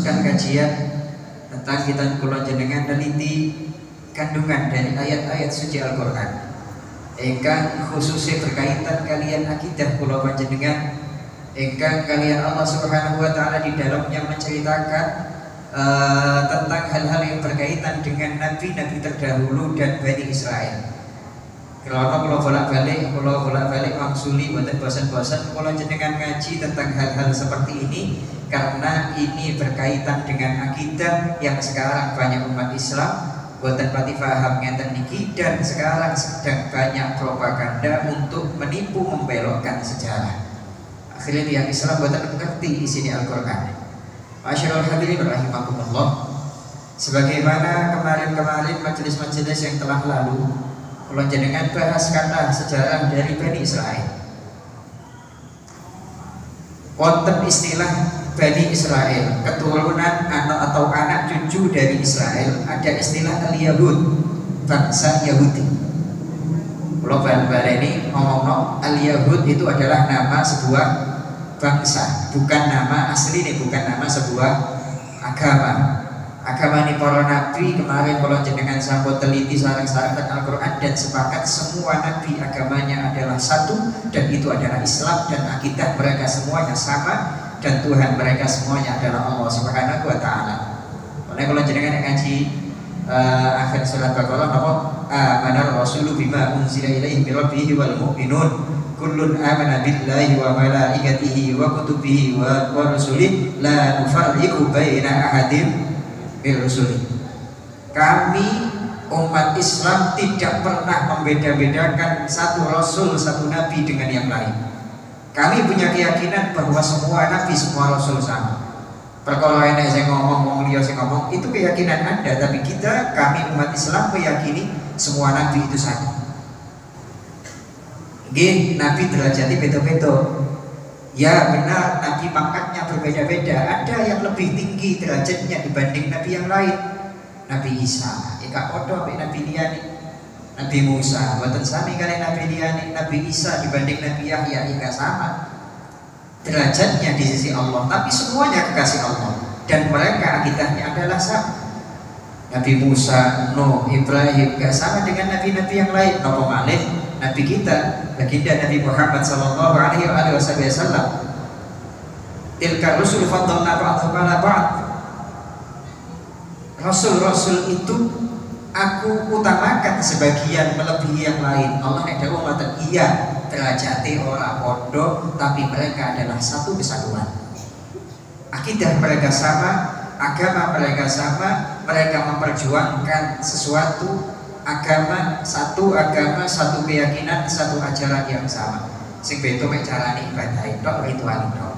meneruskan kajian tentang kitab kula jenengan neliti kandungan dari ayat-ayat suci Al-Qur'an ingkang khususnya berkaitan kalian akidah kula panjenengan ingkang kalian Allah Subhanahu wa taala di dalamnya menceritakan tentang hal-hal yang berkaitan dengan nabi-nabi terdahulu dan Bani Israel. Kalau bolak-balik mangsuli boten bosan-bosan kalau jenengan ngaji tentang hal-hal seperti ini karena ini berkaitan dengan akidah yang sekarang banyak umat Islam boten pati paham ngeten niki dan sekarang sedang banyak propaganda untuk menipu membelokkan sejarah. Akhirnya tiang Islam boten mengerti isinya Al-Qur'an. Masyaallah hadirin rahimakumullah. Sebagaimana kemarin-kemarin majelis-majelis yang telah lalu kalau jenengan bahas kata sejarah dari Bani Israel. Wonten istilah Bani Israel, keturunan atau anak cucu dari Israel, ada istilah Al-Yahud, bangsa Yahudi. Kalau bal-bal ini ngomong Al-Yahud itu adalah nama sebuah bangsa, bukan nama asli nih, bukan nama sebuah agama. Agama ini para nabi kemarin kalau jenengan sampun teliti sareng-sareng tentang Al-Qur'an dan sepakat semua nabi agamanya adalah satu dan itu adalah Islam dan akidah mereka semuanya sama dan Tuhan mereka semuanya adalah Allah Subhanahu wa taala. Oleh kalau jenengan ngaji akhir surat Baqarah apa amana rasulu bima unzila ilaihi min rabbih wal mu'minun kullun amana billahi wa malaikatihi wa kutubihi wa rusulihi la nufarriqu baina ahadin min rusulihi. Kami umat Islam tidak pernah membeda-bedakan satu rasul, satu nabi dengan yang lain. Kami punya keyakinan bahwa semua nabi, semua rasul sama. Perkara enek saya ngomong, wong liya sing ngomong, itu keyakinan Anda, tapi kami umat Islam meyakini semua nabi itu sama. Nggih, nabi derajatnya beda-beda. Ya benar, nabi pangkatnya berbeda-beda. Ada yang lebih tinggi derajatnya dibanding nabi yang lain. Nabi Isa, ika podo ambek nabi liyane. Nabi Musa, boten sami kali nabi liyane. Nabi Isa dibanding Nabi Yahya ika sama. Derajatnya di sisi Allah, tapi semuanya kekasih Allah dan mereka akidahnya adalah sama. Nabi Musa, Nuh, Ibrahim gak sama dengan nabi-nabi yang lain. Napa malih nabi kita, baginda Nabi Muhammad sallallahu alaihi wasallam. Tilka rusul faddalna ba'dhum 'ala ba'd. Rasul-rasul itu aku utamakan sebagian melebihi yang lain. Allah nek dawuh ngoten, iya derajate ora podo tapi mereka adalah satu kesatuan. Akidah mereka sama, agama mereka sama, mereka memperjuangkan sesuatu agama, satu keyakinan, satu ajaran yang sama. Sing beda mek carane ibadah tok, ritual tok.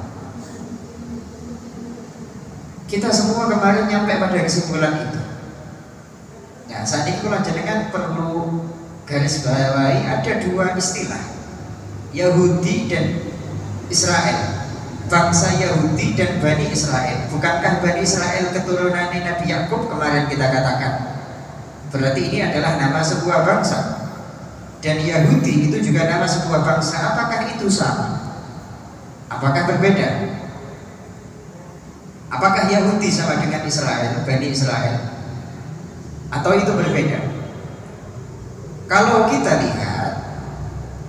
Kita semua kemarin nyampe pada kesimpulan itu. Ya, saat ini kalau jenengan perlu garis bawahi ada dua istilah, Yahudi dan Israel. Bangsa Yahudi dan Bani Israel. Bukankah Bani Israel keturunan Nabi Yakub kemarin kita katakan? Berarti ini adalah nama sebuah bangsa. Dan Yahudi itu juga nama sebuah bangsa. Apakah itu sama? Apakah berbeda? Apakah Yahudi sama dengan Israel, Bani Israel? Atau itu berbeda? Kalau kita lihat,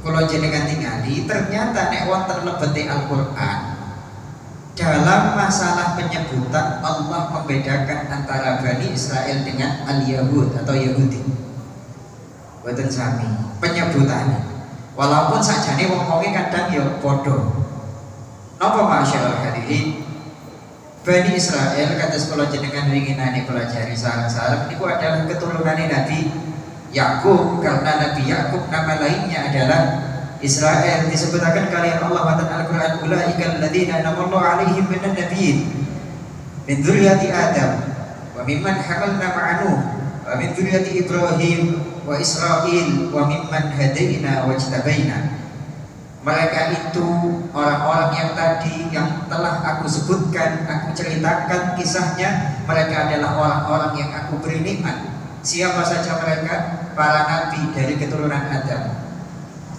kalau jenengan tingali, ternyata nek wonten lebete Al-Qur'an dalam masalah penyebutan Allah membedakan antara Bani Israel dengan Al-Yahud atau Yahudi. Boten sami penyebutannya. Walaupun sakjane wong-wonge kadang ya padha. Napa masyaallah hadirin? Bani Israel kata sekolah jenengan ringinane pelajari sareng-sareng niku adalah keturunan Nabi Yakub, karena Nabi Yakub nama lainnya adalah Israel. Disebutkan kalian Allah matan Al-Qur'an ulaika alladziina an'ama 'alaihim minan nabiyyin min dzurriyyati Adam wa mimman hamalna ma'a Nuh wa min dzurriyyati Ibrahim wa Israil wa mimman hadaina wajtabaina. Mereka itu orang-orang yang tadi yang telah aku sebutkan, aku ceritakan kisahnya. Mereka adalah orang-orang yang aku beri nikmat. Siapa saja mereka? Para nabi dari keturunan Adam.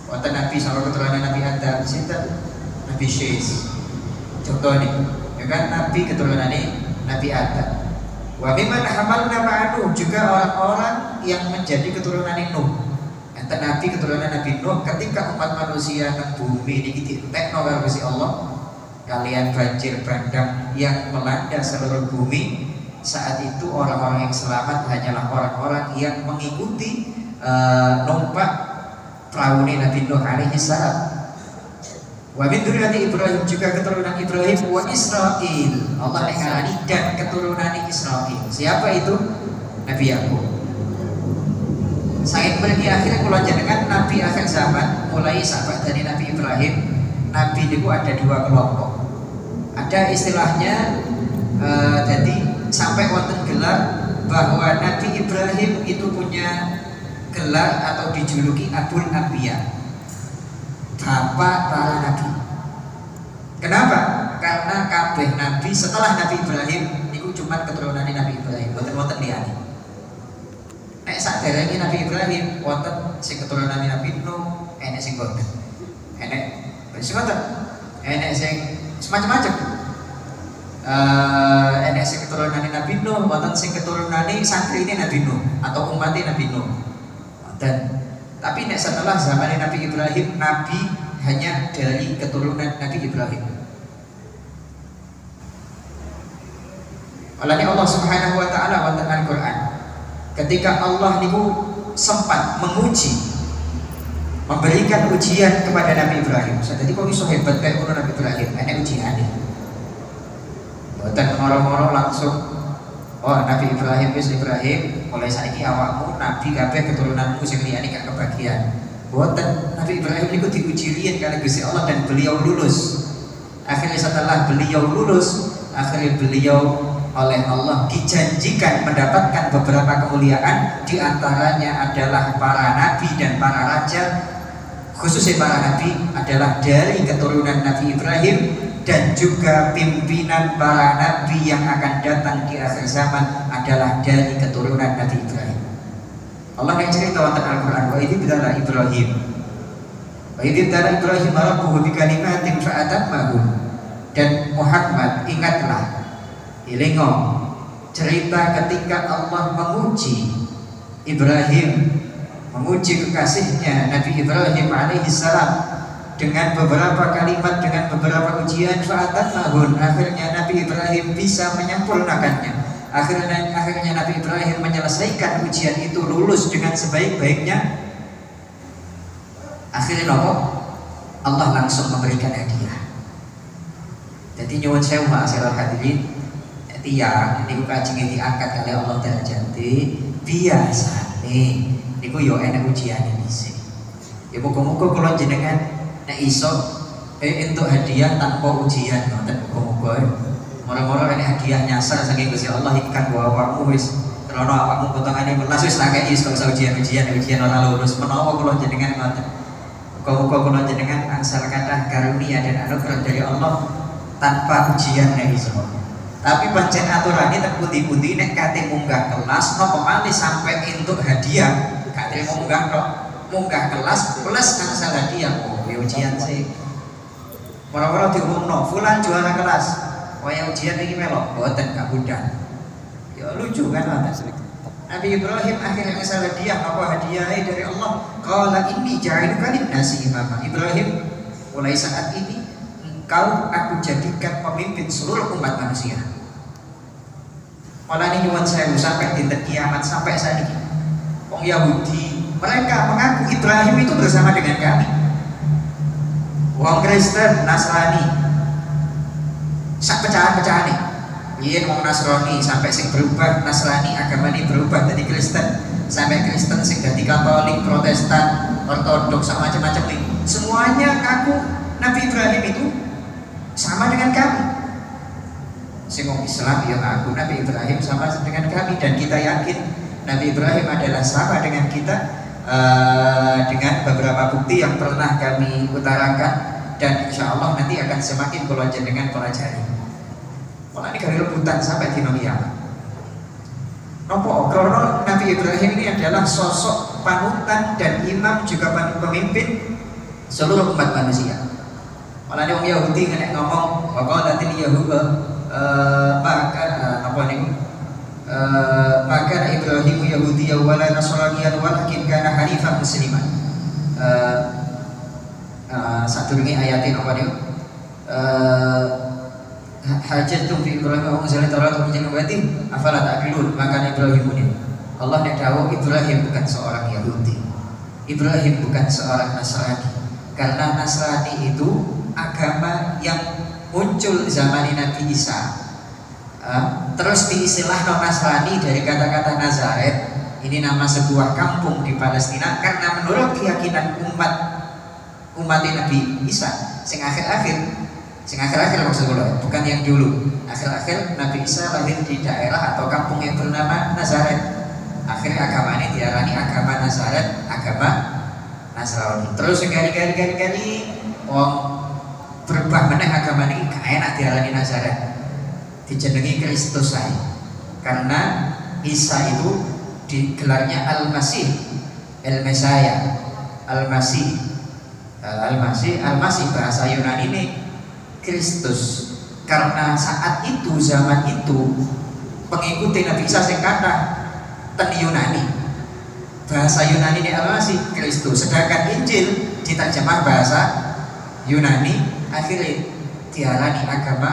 Wonten nabi sama keturunan Nabi Adam, sinten? Nabi Syais. Contoh nih, ya kan nabi keturunan ini Nabi Adam. Wa mimman hamalna ma'anu, juga orang-orang yang menjadi keturunan Nuh. Enten Nabi keturunan Nabi Nuh, ketika umat manusia nang bumi niki ditekno karo Gusti Allah, kalian banjir bandang yang melanda seluruh bumi. Saat itu orang-orang yang selamat hanyalah orang-orang yang mengikuti numpak perahu Nabi Nuh alaihi salam. Wa min dzurriyyati Ibrahim, juga keturunan Ibrahim, wa Israil, Allah mengarani dan keturunan Israil. Siapa itu? Nabi Yakub. Saking pergi akhirnya kula jenengan Nabi akhir zaman, mulai sahabat dari Nabi Ibrahim, Nabi itu ada dua kelompok. Ada istilahnya jadi sampai wonten gelar bahwa Nabi Ibrahim itu punya gelar atau dijuluki Abul Anbiya, bapak para nabi. Kenapa? Karena kabeh nabi setelah Nabi Ibrahim itu cuma keturunan Nabi Ibrahim, wonten liyane. Nek saderenge Nabi Ibrahim wonten sing keturunan Nabi Nuh, enek sing boten. Enek sing boten. Enek sing semacam-macam. Enek sing keturunan Nabi Nuh, wonten sing keturunan santrine Nabi Nuh atau umatnya Nabi Nuh. Wonten. Tapi setelah zaman Nabi Ibrahim, Nabi hanya dari keturunan Nabi Ibrahim. Olehnya Allah Subhanahu Wa Taala wonten Al-Quran, ketika Allah niku sempat menguji, memberikan ujian kepada Nabi Ibrahim. Jadi kok iso hebat kayak Nabi Ibrahim? Ada ujiannya. Bukan moro-moro langsung. Oh, Nabi Ibrahim mulai saiki awakmu nabi kabeh keturunanmu sing liyane gak kebagian. Boten, Nabi Ibrahim niku diuji riyen kali Gusti Allah dan beliau lulus. Akhirnya setelah beliau lulus, akhirnya beliau oleh Allah dijanjikan mendapatkan beberapa kemuliaan, di antaranya adalah para nabi dan para raja. Khususnya para nabi adalah dari keturunan Nabi Ibrahim, dan juga pimpinan para nabi yang akan datang di akhir zaman adalah dari keturunan Nabi Ibrahim. Allah yang cerita wonten Al-Quran, wa idh ibtala Ibrahim rabbuhu bi kalimatin fa'atammahum. Dan Muhammad, ingatlah, ilingo cerita ketika Allah menguji Ibrahim, menguji kekasihnya Nabi Ibrahim alaihi salam dengan beberapa kalimat, dengan beberapa ujian. Fa'atammahun, akhirnya Nabi Ibrahim bisa menyempurnakannya. Akhirnya Nabi Ibrahim menyelesaikan ujian itu, lulus dengan sebaik-baiknya. Akhirnya nopo? Allah langsung memberikan hadiah. Jadi nyuwun sewu ma'asyiral hadirin, tiang niku kajenge diangkat oleh Allah derajate biasane niku yo enek ujiane dhisik. Ya muga-muga kula jenengan nek iso entuk hadiah tanpa ujian, ngoten muga-muga. Moro-moro enek hadiah nyasar saking Gusti Allah, ikan awakmu wis krana awakmu potongane melas wis tak kei kok ujian ora lulus. Menawa kula jenengan ngoten. Muga-muga kula jenengan angsal kathah karunia dan anugerah dari Allah tanpa ujian nek iso. Tapi pancen aturane tek pundi-pundi nek kate munggah kelas napa malih sampai entuk hadiah, gak trimo munggah kelas plus angsal hadiah. Oh, ujian sih. Moro-moro diumumno, fulan juara kelas. Waya ujian iki melok, boten gak mudah. Ya lucu kan ada. Nabi Ibrahim akhirnya angsal hadiah, apa hadiahnya dari Allah? Qala inni ja'iluka lin-nasi imama. Ibrahim, mulai saat ini engkau aku jadikan pemimpin seluruh umat manusia. Malah ini nyuwun sewu sampai dinten kiamat, sampai saat ini wong Yahudi mereka mengaku Ibrahim itu bersama dengan kami. Wong Kristen, Nasrani sak pecahan-pecahan nih. Biyen wong Nasrani sampai sing berubah Nasrani, agama ini berubah jadi Kristen, sampai Kristen sing jadi Katolik, Protestan, Ortodoks, sama macam-macam nih. Semuanya ngaku Nabi Ibrahim itu sama dengan kami. Sing wong Islam ya ngaku Nabi Ibrahim sama dengan kami, dan kita yakin Nabi Ibrahim adalah sama dengan kita dengan beberapa bukti yang pernah kami utarakan, dan insya Allah nanti akan semakin kula jenengan pelajari. Malah ini kali rebutan sampai dino kiamat. Nopo karena Nabi Ibrahim ini adalah sosok panutan dan imam, juga pemimpin seluruh umat manusia. Malah orang Yahudi kena ngomong bahwa nanti Yahudi maka Yahudiyyan wala Nasraniyyan walakin kana hanifan musliman. Sadurunge ayatin apa niku? Hajatum fi Ibrahim wa unzila Taurat wa injil wa afala ta'qilun. Maka Ibrahim ini Allah nek dawuh Ibrahim bukan seorang Yahudi. Ibrahim bukan seorang Nasrani. Karena Nasrani itu agama yang muncul zaman Nabi Isa. Terus diistilahkan Nasrani dari kata-kata Nazaret. Ini nama sebuah kampung di Palestina karena menurut keyakinan umat Nabi Isa sing akhir-akhir maksud kula, bukan yang dulu. Akhir-akhir Nabi Isa lahir di daerah atau kampung yang bernama Nazaret. Akhirnya agama ini diarani agama Nazaret, agama Nasrani. Terus sekali-kali berubah meneh agama ini gak enak diarani Nazaret. Dijenengi Kristus saya. Karena Isa itu digelarnya Al-Masih, El-Mesaya, Al-Masih, Al-Masih bahasa Yunani ini Kristus. Karena saat itu, zaman itu pengikuti Nabi Isa sing kathah ten Yunani. Bahasa Yunani ini Al-Masih, Kristus. Sedangkan Injil diterjemah bahasa Yunani, akhirnya diarani agama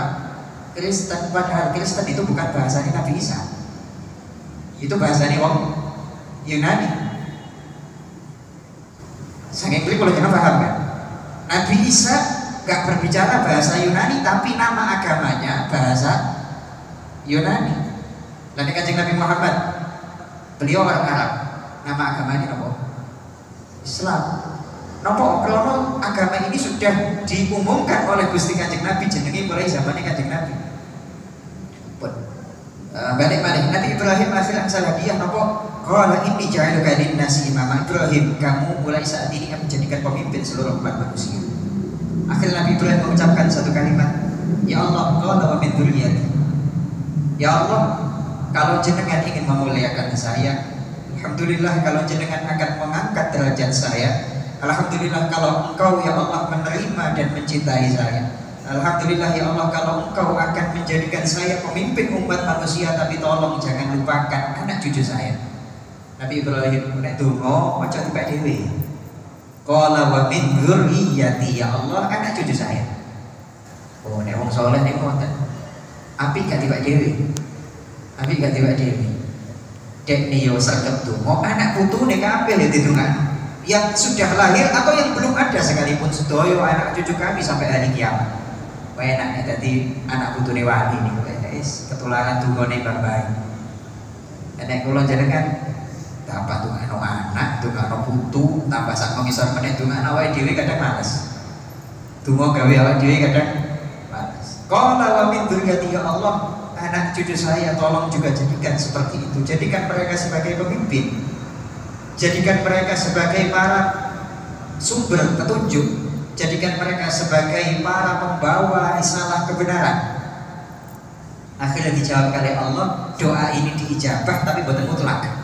Kristen. Padahal Kristen itu bukan bahasanya Nabi Isa, itu bahasanya wong Yunani. Saking klik kalau jangan paham kan? Nabi Isa gak berbicara bahasa Yunani, tapi nama agamanya bahasa Yunani. Lalu Kanjeng Nabi Muhammad, beliau orang Arab, nama agamanya apa? Islam. Nopo kalau agama ini sudah diumumkan oleh Gusti Kanjeng Nabi jenenge mulai zamannya Kanjeng Nabi. Balik Nabi Ibrahim akhirnya salah dia nopo qala inni ja'aluka lin-nasi imama. Ibrahim, kamu mulai saat ini akan menjadikan pemimpin seluruh umat manusia. Akhirnya Nabi Ibrahim mengucapkan satu kalimat, ya Allah, qala wa min dzurriyyati. Ya Allah, kalau jenengan ingin memuliakan saya, alhamdulillah. Kalau jenengan akan mengangkat derajat saya, alhamdulillah. Kalau engkau ya Allah menerima dan mencintai saya, alhamdulillah ya Allah. Kalau engkau akan menjadikan saya pemimpin umat manusia, tapi tolong jangan lupakan anak cucu saya. Nabi Ibrahim nek donga maca tibak dhewe. Qala wa min dzurriyyati, ya Allah anak cucu saya. Oh nek wong saleh niku ngoten. Apik gak tibak dhewe. Apik gak tibak dhewe. Dek niyo saged donga anak putune kabeh ditungani. Yang sudah lahir atau yang belum ada sekalipun sedoyo anak cucu kami sampai hari kiamat. Enak dadi anak putune wali niku guys, ketularan tungone babai. Nek kula jenengan dapat tungano anak, tungano putu, tambah sak mengisor meneh tungano awake dhewe kadang males. Donga gawe awake dhewe kadang males. Qala wa min dzurriyyati, ya Allah, anak cucu saya tolong juga jadikan seperti itu. Jadikan mereka sebagai pemimpin. Jadikan mereka sebagai para sumber petunjuk. Jadikan mereka sebagai para pembawa risalah kebenaran. Akhirnya dijawab oleh Allah, doa ini diijabah tapi bukan mutlak.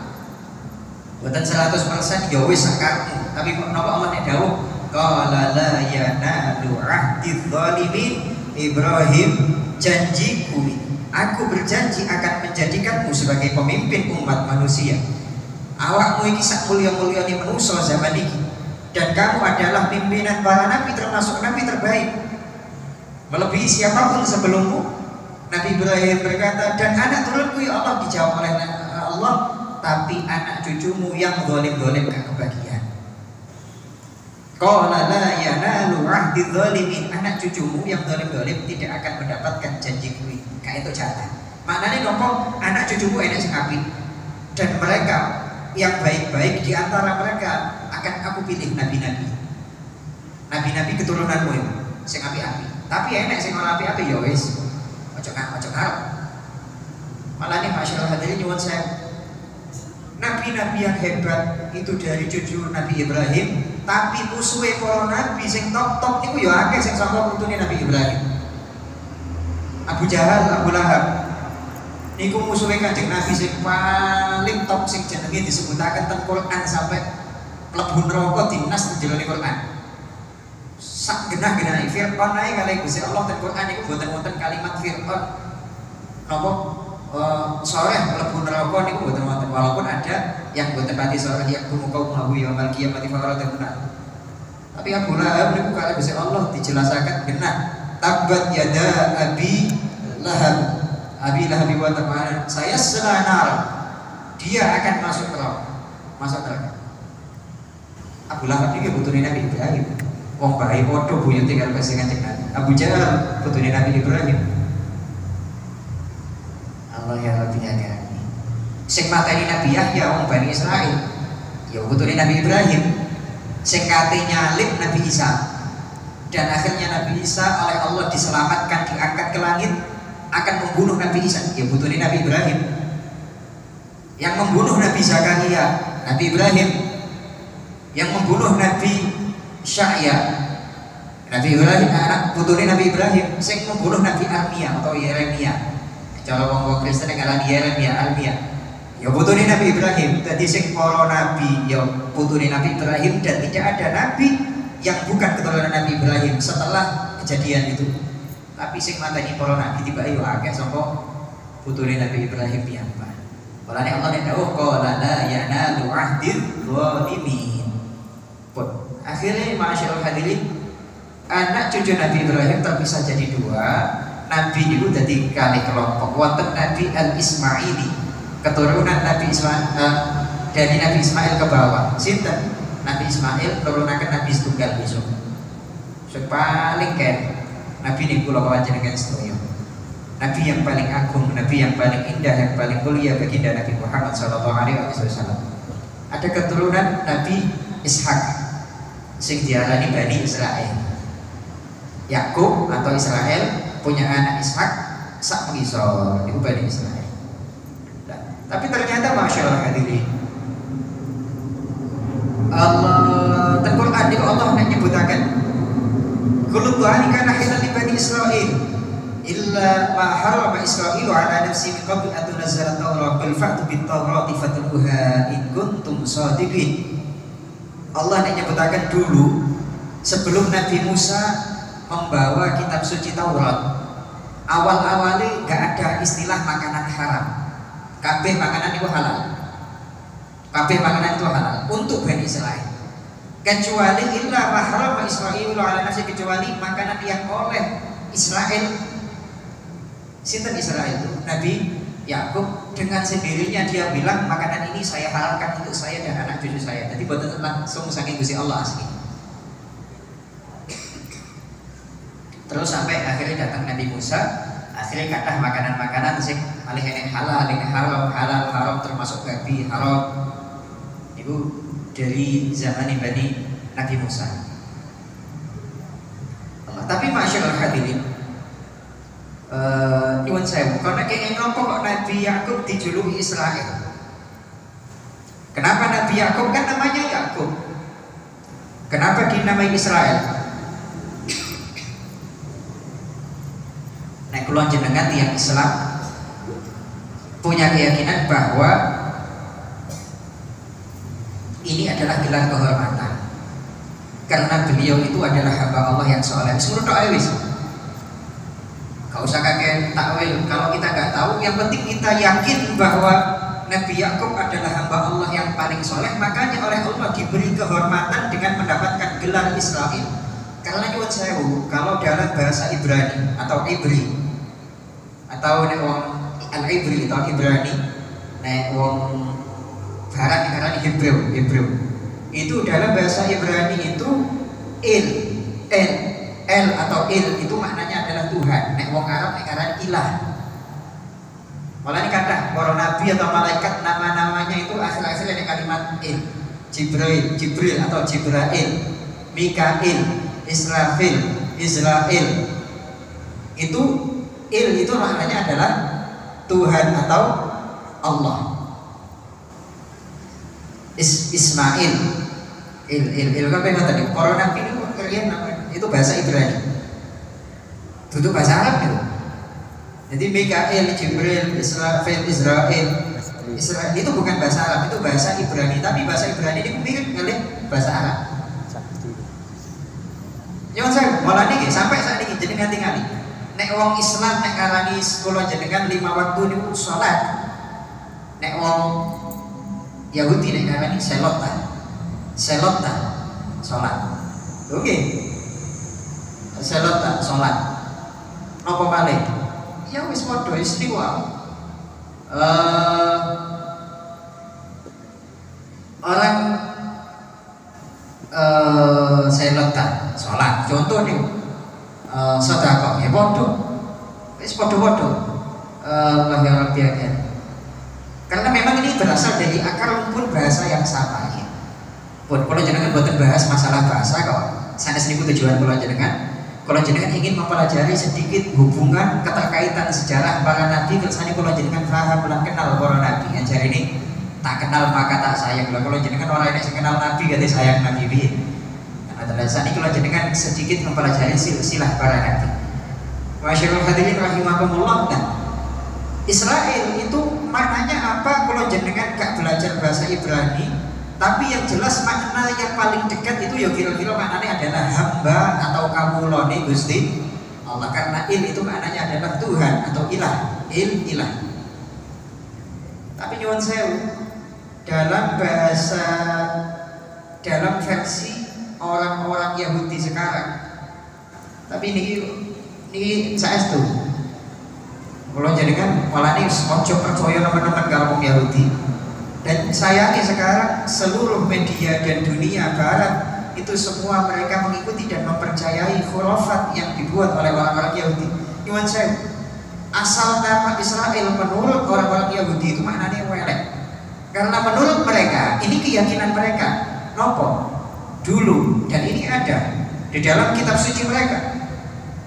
Bukan 100% ya wis sakarmu. Tapi napa Allah nek dawuh, qala la yanalu ahdi dzalimin. Ibrahim, janjiku, aku berjanji akan menjadikanmu sebagai pemimpin umat manusia. Awakmu iki sak mulya-mulyane manusa zaman iki, dan kamu adalah pimpinan para nabi, termasuk nabi terbaik, melebihi siapapun sebelummu. Nabi Ibrahim berkata, dan anak turunku ya Allah. Dijawab oleh Allah, tapi anak cucumu yang zalim-zalim gak kebagian. Qala la yanalu ahdi dzalimin. Anak cucumu yang zalim-zalim tidak akan mendapatkan janjiku. Kayak itu catat. Maknanya nopo anak cucumu enak sing apik, dan mereka yang baik-baik di antara mereka akan aku pilih nabi-nabi. Nabi-nabi keturunanmu ya, sing apik-apik. Tapi enak sing ora apik-apik ya wis. Ojo ngarep. Malah nih masyaallah hadirin nyuwun saya. Nabi-nabi yang hebat itu dari cucu Nabi Ibrahim, tapi musuhe para nabi sing top-top niku ya akeh sing saka putune Nabi Ibrahim. Abu Jahal, Abu Lahab niku musuhe Kanjeng Nabi sing paling top, sing jenenge disebutaken teng Quran sampai mlebu neraka dinas jero Quran. Sak genah-genah Fir'aun ae kalih Gusti Allah teng Quran niku boten wonten kalimat Fir'aun napa soleh mlebu neraka niku mboten wonten, walaupun ada yang mboten pati soleh yang kaum yaumul qiyamati faqaratuna. Tapi Abu Lahab niku kali Gusti Allah dijelasaken genah tabat yada abi lahab wa tab'an saya selanar, dia akan masuk neraka. Abu Lahab iki putune Nabi Ibrahim, wong bae padha buyute karo Kanjeng Nabi. Abu Jahal putune Nabi Ibrahim. Allah ya Rabbi ya. Sing mateni Nabi Yahya wong Bani Israil, ya putune Nabi Ibrahim. Sing kate nyalib Nabi Isa. Dan akhirnya Nabi Isa oleh Allah diselamatkan, diangkat ke langit, akan membunuh Nabi Isa, ya putune Nabi Ibrahim. Yang membunuh Nabi Zakaria, Nabi Ibrahim. Yang membunuh Nabi Sya'ya, Nabi Ibrahim, anak putune Nabi Ibrahim. Sing membunuh Nabi Armia atau Yeremia, cara wong Kristen ngaran Yeremia, ya putune Nabi Ibrahim. Dadi sing para nabi ya putune Nabi Ibrahim, dan tidak ada nabi yang bukan keturunan Nabi Ibrahim setelah kejadian itu. Tapi sing mateni para nabi tiba yo akeh saka putune Nabi Ibrahim piyambak. Walane Allah nek dawuh qala la yanalu ahdil zalimin. Pun akhirnya masyaallah hadirin, anak cucu Nabi Ibrahim terpisah jadi dua. Nabi itu jadi kali kelompok. Wonten Nabi Al-Ismaili, keturunan Nabi Ismail, dari Nabi Ismail ke bawah. Sinten? Nabi Ismail turunaken Nabi setunggal besok. Paling keren Nabi ini kula panjenengan sedaya. Nabi yang paling agung, Nabi yang paling indah, yang paling mulia baginda Nabi Muhammad sallallahu alaihi wasallam. Ada keturunan Nabi Ishak sing diarani Bani Israil. Yakub atau Israel punya anak Ishak sak mengisor, itu Bani Israil. Nah, tapi ternyata masyaallah hadirin, Allah Al-Qur'an itu Allah menyebutkan kullu dhani kana hilal li Bani Israil illa ma harama Israilu ala nafsi min qabl an tunzala at-Taurah qul fa'tu bit-Taurati fatluha in kuntum shadiqin. Allah menyebutkan dulu sebelum Nabi Musa membawa kitab suci Taurat, awal-awalnya gak ada istilah makanan haram. Kabeh makanan itu halal. Kabeh makanan itu halal untuk Bani Israil. Kecuali illa mahram Israil ala nafsi, kecuali makanan yang oleh Israel. Sinten Israel itu? Nabi Yakub dengan sendirinya dia bilang makanan ini saya haramkan untuk saya dan anak cucu saya. Jadi boten langsung saking Gusti Allah asli. Terus sampai akhirnya datang Nabi Musa, akhirnya kathah makanan-makanan sing alih enek halal, haram termasuk babi haram. Itu dari zaman Bani Nabi Musa. Tapi masyaallah hadirin, nyuwun sewu, karena kenging nopo kok Nabi Yakub dijuluki Israel? Kenapa Nabi Yakub, kan namanya Yakub? Kenapa dinamai Israel? Nah, kula jenengan yang Islam punya keyakinan bahwa ini adalah gelar kehormatan karena beliau itu adalah hamba Allah yang soleh. Suruh doa wis, gak usah kakek takwil. Kalau kita nggak tahu, yang penting kita yakin bahwa Nabi Yakub adalah hamba Allah yang paling soleh. Makanya oleh Allah diberi kehormatan dengan mendapatkan gelar Israel. Karena nyuwun sewu, kalau dalam bahasa Ibrani atau Ibri atau nek wong Al-Ibri atau Ibrani, nek wong barat dikatakan Hebrew. Itu dalam bahasa Ibrani itu El atau Il itu maknanya adalah Tuhan. Nek wong Arab dikatakan ilah. Malah ini kata para nabi atau malaikat nama-namanya itu akhir-akhirnya ada kalimat Il. Jibril atau Jibrail, Mikail, Israfil, Israel. Itu Il itu maknanya adalah Tuhan atau Allah. Ismail, Il kan pengen tadi. Para nabi itu kalian itu bahasa Ibrani. Itu bahasa Arab itu. Jadi Mikail, Jibril, Israfil, Israel itu bukan bahasa Arab, itu bahasa Ibrani. Tapi bahasa Ibrani ini mirip kali bahasa Arab. Jangan saya malah nih sampai saat ini jadi nganti-nganti nek wong Islam nek ngarani kula jenengan 5 waktu niku salat. Nek wong Yahudi nek ngarani selot ta salat. Oke. Selot ta salat. Napa malih? Ya wis padha istri wae. Orang selot ta salat. Contoh nih sedekah ya padha. Wis padha-padha. Allah ya Rabbi akan. Karena memang ini berasal dari akar rumpun bahasa yang sama ya. Kalau jenengan boten bahas masalah bahasa kok. Sanes niku tujuan kula jenengan. Kalau jenengan ingin mempelajari sedikit hubungan keterkaitan sejarah para nabi, kersane kula jenengan paham lan kenal para nabi. Ajar ini tak kenal maka tak sayang. Kalau jenengan orang yang kenal nabi ganti sayang nabi piye. Adalah saat ini kula jenengan sedikit mempelajari silsilah para nabi. Masyaallah hadirin rahimakumullah. Nah, Israel itu maknanya apa? Kalau jenengan gak belajar bahasa Ibrani, tapi yang jelas makna yang paling dekat itu ya kira-kira maknanya adalah hamba atau kawulane Gusti Allah. Karena il itu maknanya adalah Tuhan atau ilah, ilah. Tapi nyuwun sewu, dalam bahasa, dalam versi orang-orang Yahudi sekarang, tapi ini saestu kalau jadikan malah ini ojo percaya teman-teman kalau Yahudi. Dan sayangnya sekarang seluruh media dan dunia barat itu semua mereka mengikuti dan mempercayai khurafat yang dibuat oleh orang-orang Yahudi. Nyuwun sewu, asal nama Israel menurut orang-orang Yahudi itu maknanya welek. Karena menurut mereka ini keyakinan mereka. Nopo dulu, dan ini ada di dalam kitab suci mereka,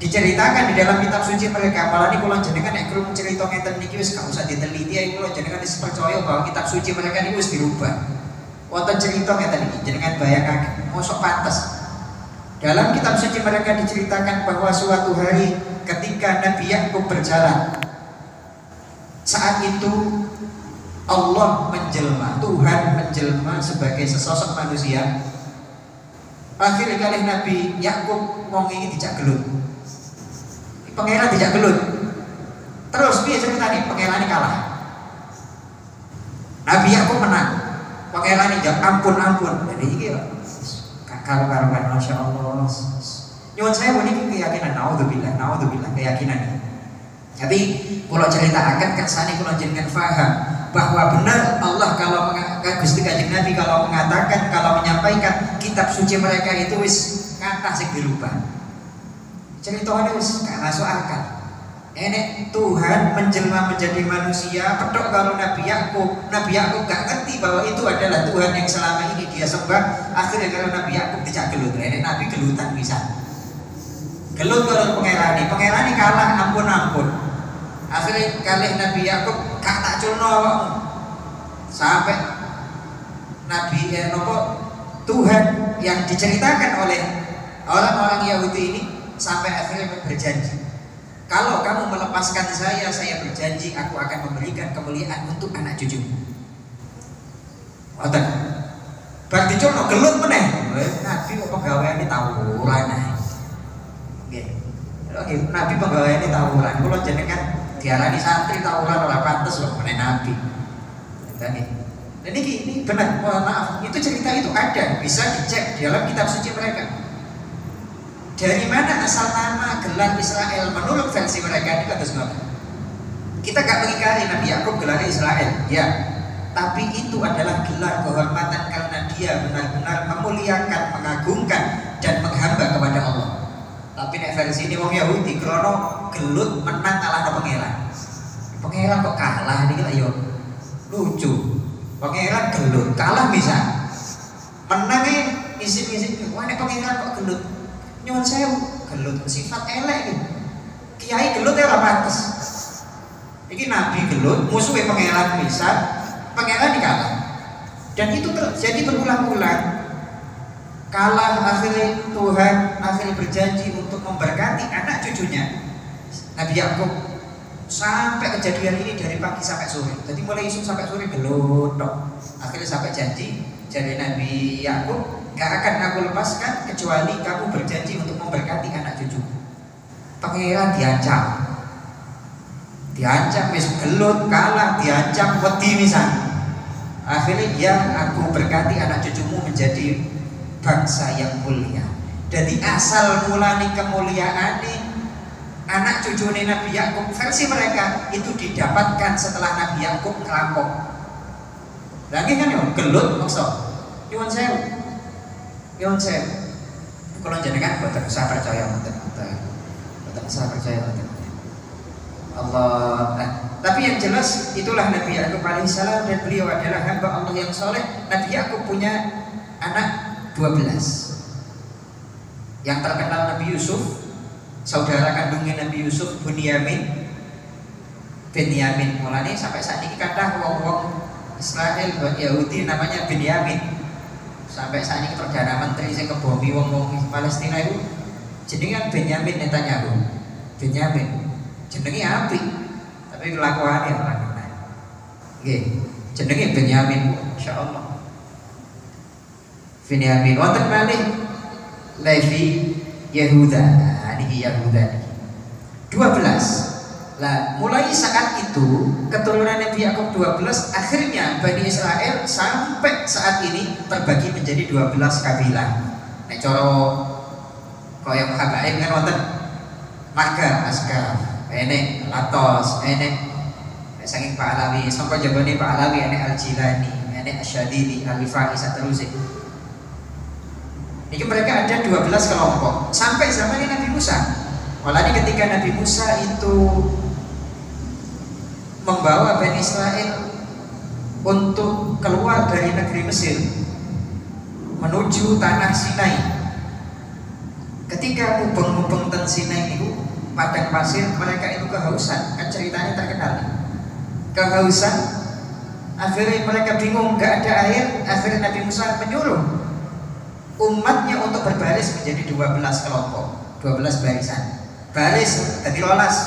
diceritakan di dalam kitab suci mereka. Malah ini kalau jenengan nek krungu cerita ngeten niki wis gak usah diteliti ae, kalau jenengan wis percaya bahwa kitab suci mereka niku wis dirubah. Wonten cerita ngeten iki jenengan bayangake, mosok pantes. Dalam kitab suci mereka diceritakan bahwa suatu hari ketika Nabi Yakub berjalan, saat itu Allah menjelma, Tuhan menjelma sebagai sesosok manusia. Akhirnya kali Nabi Yakub wong iki dijak gelut. Pangeran dijak gelut. Terus piye ceritane? Pangeran kalah. Nabi Yakub menang. Pangeran dijak ampun. Jadi iki karo-karoan masyaallah. Nyuwun saya meniki keyakinan naudzubillah keyakinan. Tapi kalau ceritakan kersane kula jenengan paham bahwa benar Allah kalau Gusti Kanjeng Nabi kalau mengatakan, kalau menyampaikan kitab suci mereka itu wis kathah sing dirubah. Ceritanya wis gak masuk akal. Enek Tuhan menjelma menjadi manusia, pedok kalau Nabi Yakub gak ngerti bahwa itu adalah Tuhan yang selama ini dia sembah. Akhirnya kalau Nabi Yakub dijak gelut, enek Nabi gelutan bisa. Gelut kalau pengerani kalah ampun. Akhirnya kali Nabi Yakub gak tak culno sampai Nabi Tuhan yang diceritakan oleh orang-orang Yahudi ini sampai akhirnya berjanji, kalau kamu melepaskan saya berjanji aku akan memberikan kemuliaan untuk anak cucu. Ngoten. Berarti culno gelut meneh. Nabi kok pegawaiane tawuran ae. Nggih. Oke, Nabi pegawaiane tawuran. Kula jenengan diarani santri tawuran ora pantes kok meneh Nabi. Dan ini benar, maaf, itu cerita itu ada, bisa dicek di dalam kitab suci mereka. Dari mana asal nama gelar Israel menurut versi mereka ini kata semua. Kita gak mengingkari Nabi Yakub gelar Israel, ya. Tapi itu adalah gelar kehormatan karena dia benar-benar memuliakan, mengagungkan dan menghamba kepada Allah. Tapi nek versi ini wong Yahudi krono gelut menang kalah pangeran. Pangeran kok kalah niki lho yo. Lucu. Pangeran gelut kalah bisa. Menangnya isin-isin. Wah nek pangeran kok gelut. Nyuwun sewu, gelut sifat elek iki. Kiai gelut ya ora pantes. Iki nabi gelut, musuhe pangeran bisa, pangeran dikalah. Dan itu terjadi berulang-ulang. Kalah akhirnya Tuhan akhirnya berjanji untuk memberkati anak cucunya Nabi Yakub sampai kejadian ini dari pagi sampai sore. Jadi mulai isu sampai sore gelut dong. Akhirnya sampai janji jadi Nabi Yakub, gak akan aku lepaskan kecuali kamu berjanji untuk memberkati anak cucu. pangeran diancam wis gelut kalah, diancam wedi misal. Akhirnya ya aku berkati anak cucumu menjadi bangsa yang mulia. Jadi asal mulai kemuliaan anak cucu Nabi Yakub versi mereka itu didapatkan setelah Nabi Yakub ngerampok. Lagi kan ya gelut maksud. Nyuwun sewu. Kalau jenengan boten usah percaya boten usah percaya Allah. Tapi yang jelas itulah Nabi Yakub alaihissalam, dan beliau adalah hamba Allah yang soleh. Nabi Yakub punya anak 12. Yang terkenal Nabi Yusuf, saudara kandungnya Nabi Yusuf Bunyamin, mulane sampai saat ini kata wong Israel buat Yahudi namanya Benyamin. Sampai saat ini perdana menteri saya kebomi wong Palestina itu jenengan Benyamin Netanyahu. Benyamin jenenge api, tapi kelakuannya orang lain. Nggih, jenenge Benyamin, insyaallah. Benyamin wonten malih Levi Yehuda. Niki Yehuda 12. Lah, mulai saat itu keturunan Nabi Yakub 12, akhirnya Bani Israel sampai saat ini terbagi menjadi 12 kabilah. Nek cara kaya habaib kan wonten marga Askar, enek Latos, enek saking Pak Alawi, sangka jabane Pak Alawi enek Al-Jilani, enek Asyadili, Al-Rifai saterusé. Ini mereka ada 12 kelompok sampai zaman Nabi Musa. Walani ketika Nabi Musa itu membawa Bani Israel untuk keluar dari negeri Mesir menuju tanah Sinai. Ketika mubeng-mubeng ten Sinai itu padang pasir, mereka itu kehausan. Kan ceritanya terkenal nih. Kehausan, akhirnya mereka bingung, nggak ada air. Akhirnya Nabi Musa menyuruh umatnya untuk berbaris menjadi 12 kelompok, 12 barisan. Baris jadi lolas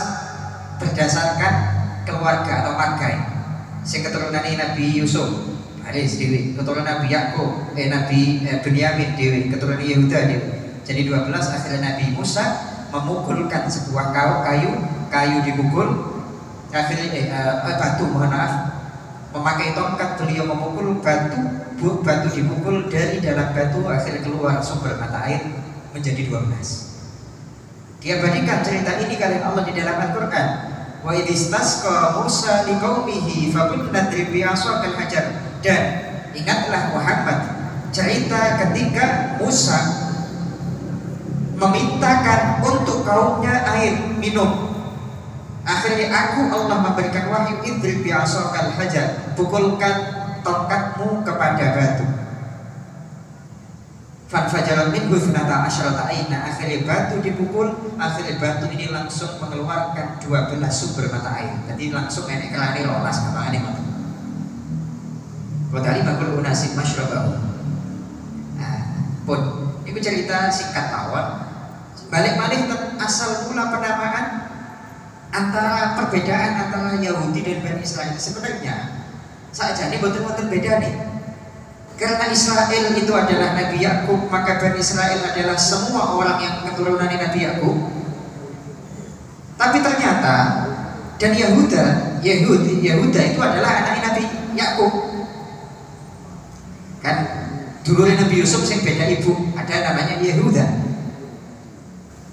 berdasarkan keluarga atau marga. Sing keturunan Nabi Yusuf baris dewi, keturunan Nabi Yakub Nabi Benyamin dewi, keturunan Yehuda dewi. Jadi 12. Akhirnya Nabi Musa memukulkan sebuah kayu dipukul. Akhirnya batu, mohon maaf, memakai tongkat beliau memukul batu dipukul, dari dalam batu akhirnya keluar sumber mata air menjadi 12. Dia bandingkan cerita ini kalian Allah di dalam Al-Quran. Wa idistasqa Musa liqaumihi faqul nadrib bi'asakal hajar. Dan ingatlah Muhammad cerita ketika Musa memintakan untuk kaumnya air minum. Akhirnya Allah memberikan wahyu, idrib bi'asakal hajar, pukulkan tongkatmu kepada batu. Fanfajarat minhu thnata asyrata aina. Akhirnya batu dipukul, akhirnya batu ini langsung mengeluarkan 12 sumber mata air. Jadi langsung enek kelane rolas kamane ngoten. Wadali bakul unasib masyrabahu. Nah, pun iku cerita singkat mawon. Balik-balik asal mula penamaan antara perbedaan antara Yahudi dan Bani Israel. Sebenarnya sakjane boten-boten beda nih. Karena Israel itu adalah Nabi Yakub, maka Bani Israel adalah semua orang yang keturunan Nabi Yakub. Tapi ternyata dan Yehuda itu adalah anak Nabi Yakub. Kan dulu Nabi Yusuf yang beda ibu, ada namanya Yehuda.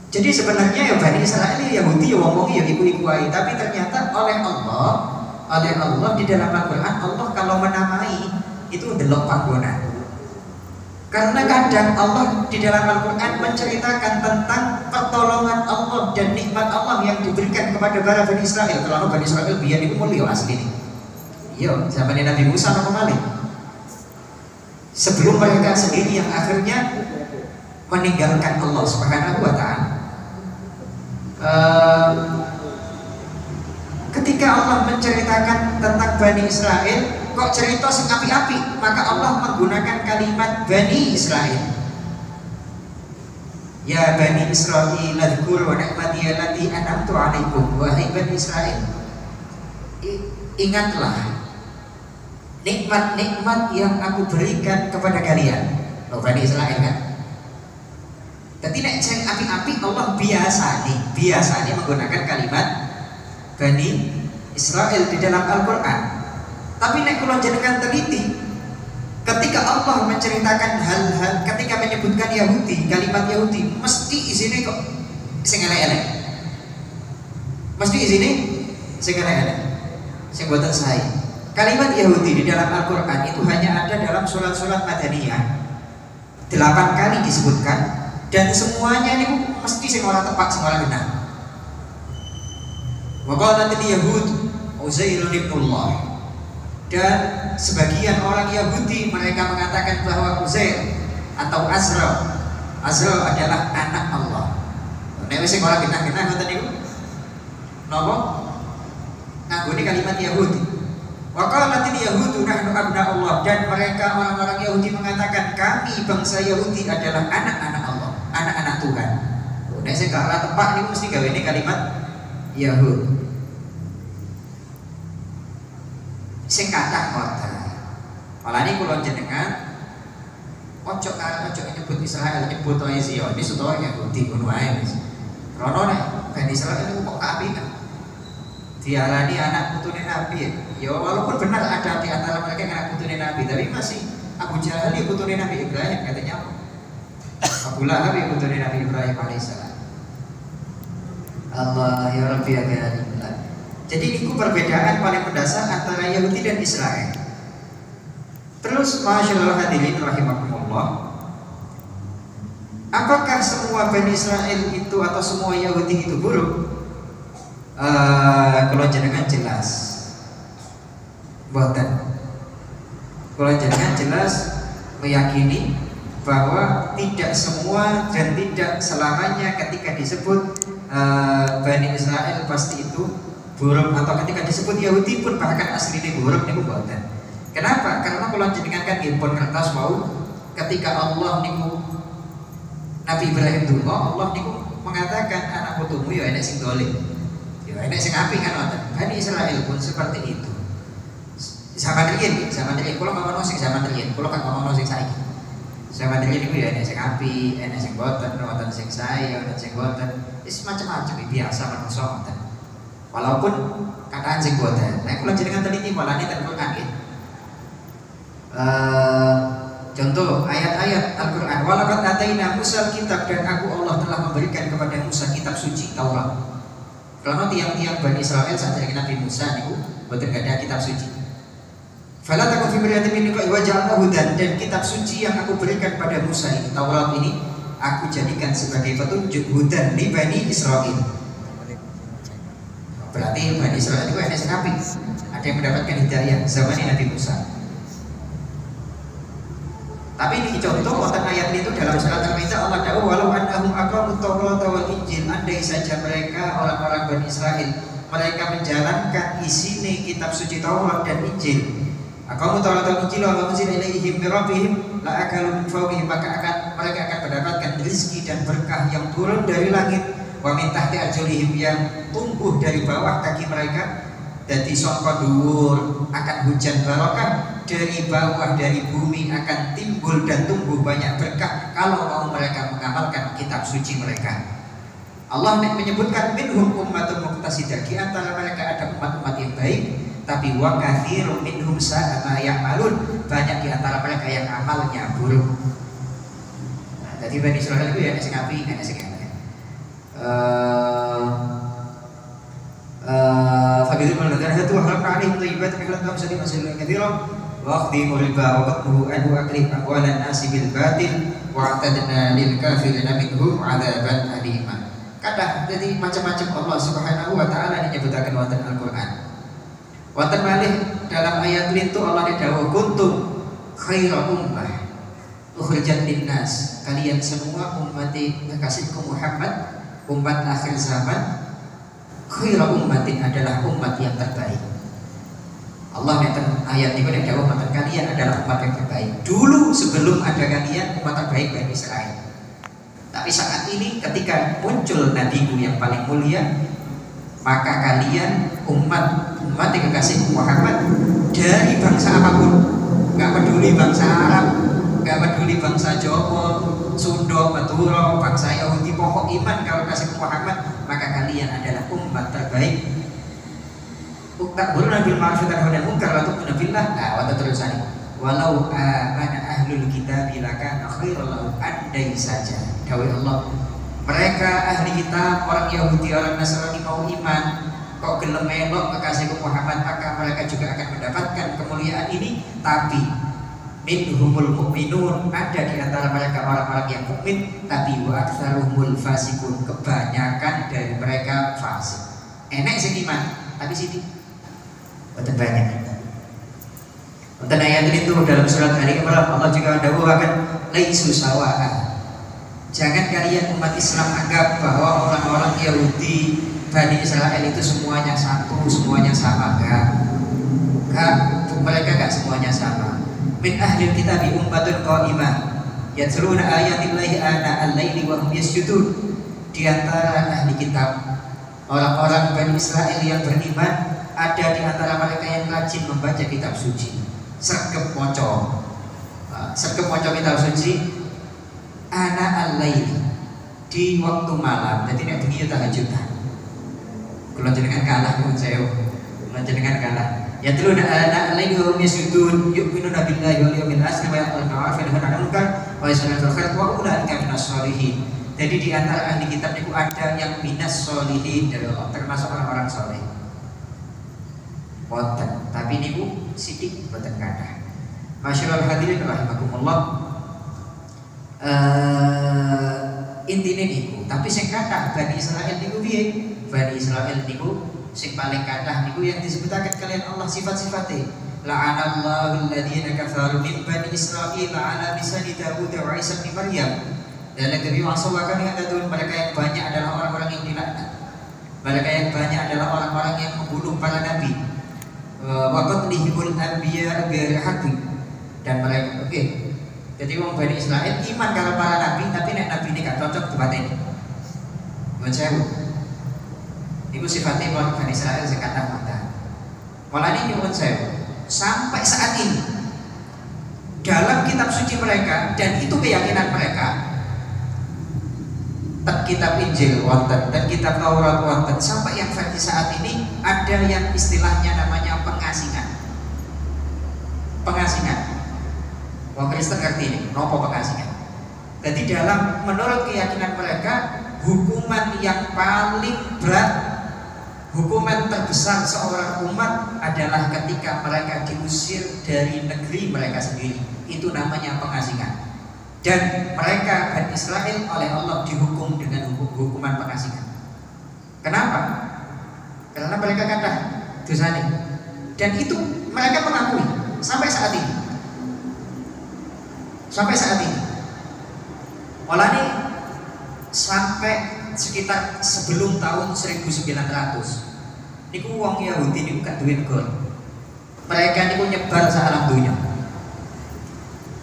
Jadi sebenarnya ya Bani Israel Yahudi ya ngomong ya ibu-ibu aja. Tapi ternyata oleh Allah di dalam Al-Quran, Allah kalau menamai itu delok panggonan. Karena kadang Allah di dalam Al-Quran menceritakan tentang pertolongan Allah dan nikmat Allah yang diberikan kepada para Bani Israel. Kalau Bani Israel biar itu mulia asli ini. Iya, zaman Nabi Musa kembali. Sebelum mereka sendiri yang akhirnya meninggalkan Allah Subhanahu wa Ta'ala. Ketika Allah menceritakan tentang Bani Israel, kok cerita sing api-api, maka Allah menggunakan kalimat Bani Israel. Ya Bani Israel, ladhkuru ni'mati allati an'amtu 'alaikum. Wahai Bani Israel, ingatlah nikmat-nikmat yang aku berikan kepada kalian. Loh, Bani Israel kan? Jadi nek sing api-api Allah biasa menggunakan kalimat Bani Israel di dalam Al-Quran. Tapi nek kula jenengan teliti, ketika Allah menceritakan hal-hal, ketika menyebutkan Yahudi, kalimat Yahudi, mesti isine kok sing elek-elek. Mesti isine sing elek-elek. Sing boten sae. Kalimat Yahudi di dalam Al-Quran itu hanya ada dalam surat-surat Madaniyah. 8 kali disebutkan, dan semuanya ini mesti sing ora tepak, sing ora benar. Wa qalatil yahud Uzairun ibnullah. Dan sebagian orang Yahudi mereka mengatakan bahwa Uzair atau Azra adalah anak Allah. Nek wis sing ora genah-genah ngoten niku napa? Nganggone kalimat Yahudi. Wa qalatil yahudu nahnu abna'ullah, dan mereka orang-orang Yahudi mengatakan kami bangsa Yahudi adalah anak-anak Allah, anak-anak Tuhan. Nek sing gak ora tepak niku mesti gawene kalimat Yahud. Sing kathah ngoten. Malane kula jenengan ojo nyebut Israel, nyebut Israel, ini sudah Yahudi ngono wae wis. Rono nek Bani Israel itu kok keapian. Diarani anak putune Nabi. Ya walaupun benar ada di antara mereka yang anak putune Nabi, tapi masih Abu Jahal ya putune Nabi Ibrahim katanya. Abu Lahab ya putune Nabi Ibrahim alaihissalam. Allah ya Rabbi ya Karim. Jadi itu perbedaan paling mendasar antara Yahudi dan Israel. Terus masyaallah hadirin rahimakumullah, apakah semua Bani Israel itu atau semua Yahudi itu buruk? Kalau jenengan jelas boten. Kalau jenengan jelas meyakini bahwa tidak semua dan tidak selamanya ketika disebut Bani Israel pasti itu buruk, atau ketika disebut Yahudi pun bahkan aslinya buruk niku boten. Kenapa? Karena kalau jenengan kan impon kertas mau ketika Allah niku Nabi Ibrahim dulu Allah niku mengatakan anak putumu ya enek sing dolim, ya enek sing apik kan ngoten. Bani Israel pun seperti itu. Zaman riyen kula ngomong sing zaman riyen, kula kan ngomong sing saiki. Zaman riyen niku ya enek sing apik, enek sing boten, wonten sing sae, wonten sing boten. Wis macam-macam biasa manusa ngoten. Walaupun kataan sing boten. Nek kula jenengan teliti malane ten Quran iki. Contoh ayat-ayat Al-Quran, walaqad ataina Musa kitab, dan aku Allah telah memberikan kepada Musa kitab suci Taurat. Karena tiang-tiang Bani Israel saat dari Nabi Musa niku boten ada kitab suci. Fala takun fi miryatin min liqa'i wa ja'alnahu hudan, dan kitab suci yang aku berikan pada Musa ini, Taurat ini, aku jadikan sebagai petunjuk hudan di Bani Israel. Berarti Bani Israel itu ada sing apik, ada yang mendapatkan hidayah zaman Nabi Musa. Tapi ini contoh wonten ayat itu dalam surat Al-Maidah, Allah dawuh walau annahum aqamut tawrata wal injil, andai saja mereka orang-orang Bani Israel mereka menjalankan isine kitab suci Taurat dan Injil. Aqamut tawrata wal injil wa unzila ilaihim min rabbihim la akalu min fawqihim, maka mereka akan mendapatkan rezeki dan berkah yang turun dari langit, wa min tahti arjulihim, yang tumbuh dari bawah kaki mereka. Jadi sangka dhuwur akan hujan barokah, dari bawah dari bumi akan timbul dan tumbuh banyak berkah kalau mau mereka mengamalkan kitab suci mereka. Allah menyebutkan minhum ummatun muqtasidah, di antara mereka ada umat-umat yang baik, tapi wa katsirun minhum sa'a ma ya'malun, banyak di antara mereka yang amalnya buruk. Nah, jadi Bani Israil itu ya sing apik, ana sing elek. Fabidul Maladhanatu wa halqa alaihim thayyibat min hatta masadi masalan katsira wa akhdhimu riba wa qatluhu anhu aklih amwalan nasi bil batil wa atadna lil kafirina minhum adzaban alima. Kadah jadi macam-macam Allah Subhanahu wa taala menyebutkan wonten Al-Qur'an. Wonten malih dalam ayat itu Allah dawuh kuntum khaira ummah ukhrijat linnas, kalian semua umat kekasihku Muhammad, umat akhir zaman. Khairu ummatin adalah umat yang terbaik. Allah nenten ayat ini pada jawab umat kalian adalah umat yang terbaik. Dulu sebelum ada kalian umat terbaik Bani Israel. Tapi saat ini ketika muncul nabiku yang paling mulia, maka kalian umat yang kekasih Muhammad dari bangsa apapun, nggak peduli bangsa Arab, Gak peduli bangsa Jawa, Sunda, Madura, bangsa Yahudi, pokok iman kalau kasih Muhammad, maka kalian adalah umat terbaik. Ta'muruna bil ma'ruf wa tanhauna 'anil munkar wa tu'minuna billah. Wa terusan. Walau amana ahlul kitab lakana khairan lahum, andai saja dawuh Allah mereka ahli kitab, orang Yahudi, orang Nasrani mau iman, kok gelem melok kasih Muhammad, maka mereka juga akan mendapatkan kemuliaan ini. Tapi minhumul mu'minun, ada di antara mereka orang-orang yang mukmin, tapi wa aktsaruhumul fasikun, kebanyakan dari mereka fasik. Enek sing iman, tapi sini betul banyak. Untuk ayat itu dalam surat Ali Imran Allah juga mendawuhkan laisu sawa'a. Jangan kalian umat Islam anggap bahwa orang-orang Yahudi, Bani Israel itu semuanya satu, semuanya sama. Enggak, mereka enggak semuanya sama. Min ahlil kitabi ummatun qa'imah yatluna ayatillahi ana al-laili wa hum yasjudun. Di antara ahli kitab, orang-orang Bani Israel yang beriman, ada di antara mereka yang rajin membaca kitab suci. Sergep moco kitab suci ana al-laili, di waktu malam. Jadi nek bengi tahajudan. Kula jenengan kalah pun saya. Kula jenengan kalah. Ya terus ana al-laili wa hum yasjudun yu'minuna billahi wal yawmil akhir wa yaquluna wa yaf'aluna al-munkar wa yas'aluna al-khair wa ulaika minas sholihin. Jadi di antara ahli kitab itu ada yang minas sholihin dari Allah, termasuk orang-orang saleh. Boten, tapi niku sithik boten kathah. Masyaallah hadirin rahimakumullah. Intine niku, tapi sing kathah Bani Israil niku piye? Bani Israil niku sing paling kathah niku yang disebutaken kalian Allah sifat-sifate. La'anallahu alladziina kafaru min Bani Israil ala lisani Daud wa Isa bin Maryam. Dan Nabi Muhammad akan mengatakan mereka yang banyak adalah orang-orang yang dilaknat. Mereka yang banyak adalah orang-orang yang membunuh para nabi. Wa qatlihimul anbiya bighairi haqqin. Dan mereka jadi orang Bani Israel iman kalau para nabi, tapi nek nabi ini gak cocok dipateni. Buat saya, itu sifatnya orang Bani Israel sekata mata. Malah ini buat saya, sampai saat ini dalam kitab suci mereka, dan itu keyakinan mereka, kitab Injil wonten dan kitab Taurat wonten, sampai yang versi saat ini ada yang istilahnya namanya pengasingan. Pengasingan. Wong Kristen ngerti ini, nopo pengasingan. Jadi dalam menurut keyakinan mereka, hukuman yang paling berat, hukuman terbesar seorang umat adalah ketika mereka diusir dari negeri mereka sendiri. Itu namanya pengasingan. Dan mereka Bani Israel oleh Allah dihukum dengan hukuman pengasingan. Kenapa? Karena mereka kata dosa ini. Dan itu mereka mengakui sampai saat ini. Sampai saat ini. Mulane sampai sekitar sebelum tahun 1900 niku wong Yahudi niku gak duwe negara. Mereka niku nyebar sahalang dunya.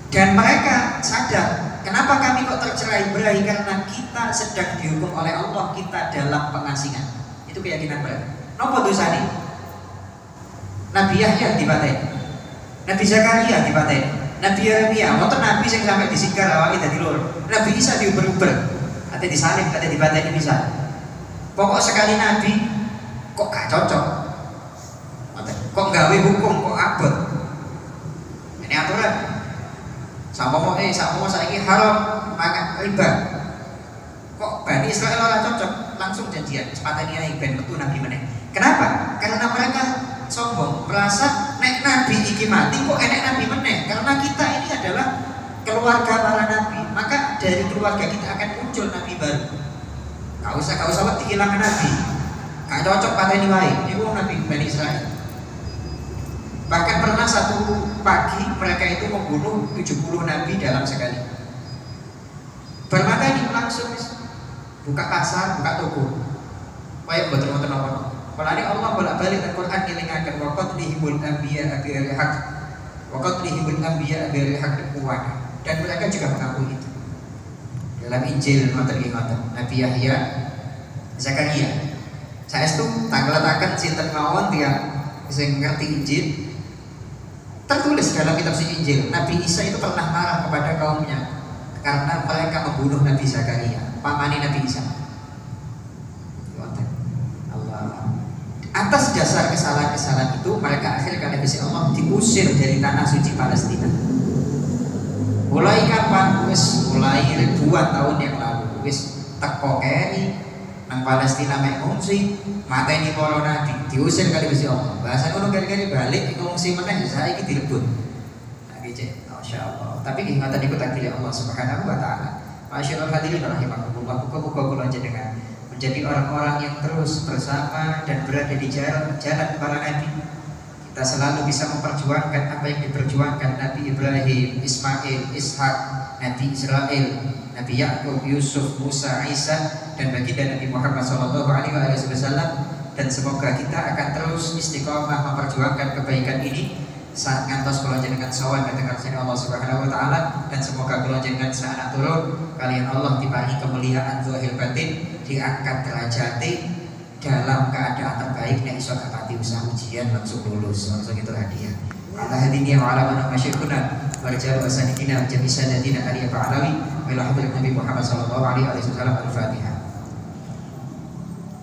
Dan mereka sadar, kenapa kami kok tercerai berai? Karena kita sedang dihukum oleh Allah, kita dalam pengasingan. Itu keyakinan mereka. Napa dosane? Nabi Yahya dipateni, Nabi Zakaria dipateni, Nabi Yeremia, wonten nabi sing sampai disikar awake dadi loro. Nabi Isa diuber-uber, ate disalib, ate dipateni bisa. Pokok sekali nabi kok gak cocok. Kok gawe hukum kok abot. Ini aturan. Sampamo saiki haram makan riba. Kok Bani Israel ora cocok, langsung janjian sepateni ae ben metu nabi meneh. Kenapa? Karena mereka sombong, merasa nek nabi iki mati kok enek nabi meneh. Karena kita ini adalah keluarga para nabi, maka dari keluarga kita akan muncul nabi baru. Gak usah wedi kehilangan nabi. Gak cocok pateni wae. Niku nabi Bani Israel. Bahkan pernah satu pagi mereka itu membunuh 70 nabi dalam sekali. Bermateni langsung buka pasar, buka toko. Kaya mboten-mboten apa. Mulane Allah bolak-balik Al-Qur'an ngelingaken wa qatlihimul anbiya bighairi haqq. Wa qatlihimul anbiya bighairi haqq kuwat. Dan mereka juga mengakui itu. Dalam Injil Nabi Yahya, Zakaria. Saestu tangletaken sinten mawon tiyang sing ngerti Injil. Tertulis dalam kitab suci Injil, Nabi Isa itu pernah marah kepada kaumnya karena mereka membunuh Nabi Zakaria, pamane Nabi Isa. Allah. Atas dasar kesalahan-kesalahan itu, mereka akhirnya kata Gusti Allah diusir dari tanah suci Palestina. Mulai kapan? Mulai ribuan tahun yang lalu. Teko keri nang Palestina mek ngungsi, mateni para nabi, diusir kali Gusti Allah. Bahasa ngono kali-kali balik ngungsi meneh saiki dilebut. Nah iki masyaallah. Tapi nggih ngoten niku takdir Allah Subhanahu wa taala. Masyaallah hadirin rahimakumullah, muga-muga kula jenengan menjadi orang-orang yang terus bersama dan berada di jalan para nabi. Kita selalu bisa memperjuangkan apa yang diperjuangkan Nabi Ibrahim, Ismail, Ishak, Nabi Israel, Nabi Yakub, Yusuf, Musa, Isa, dan baginda Nabi Muhammad SAW. Dan semoga kita akan terus istiqomah memperjuangkan kebaikan ini saat ngantos kula jenengan sawan datang ke Allah Subhanahu wa taala, dan semoga kula jenengan saat turun kalian Allah diparingi kemuliaan zahir batin, diangkat derajate dalam keadaan terbaik nek iso dapati usaha ujian langsung lulus, langsung itu hadiah. Allah hadiniya wa ala man masyikhuna warjal wasanidina jami sadatina aliyah ba'alawi wa ila hadratin Nabi Muhammad sallallahu alaihi wasallam. Al-Fatihah.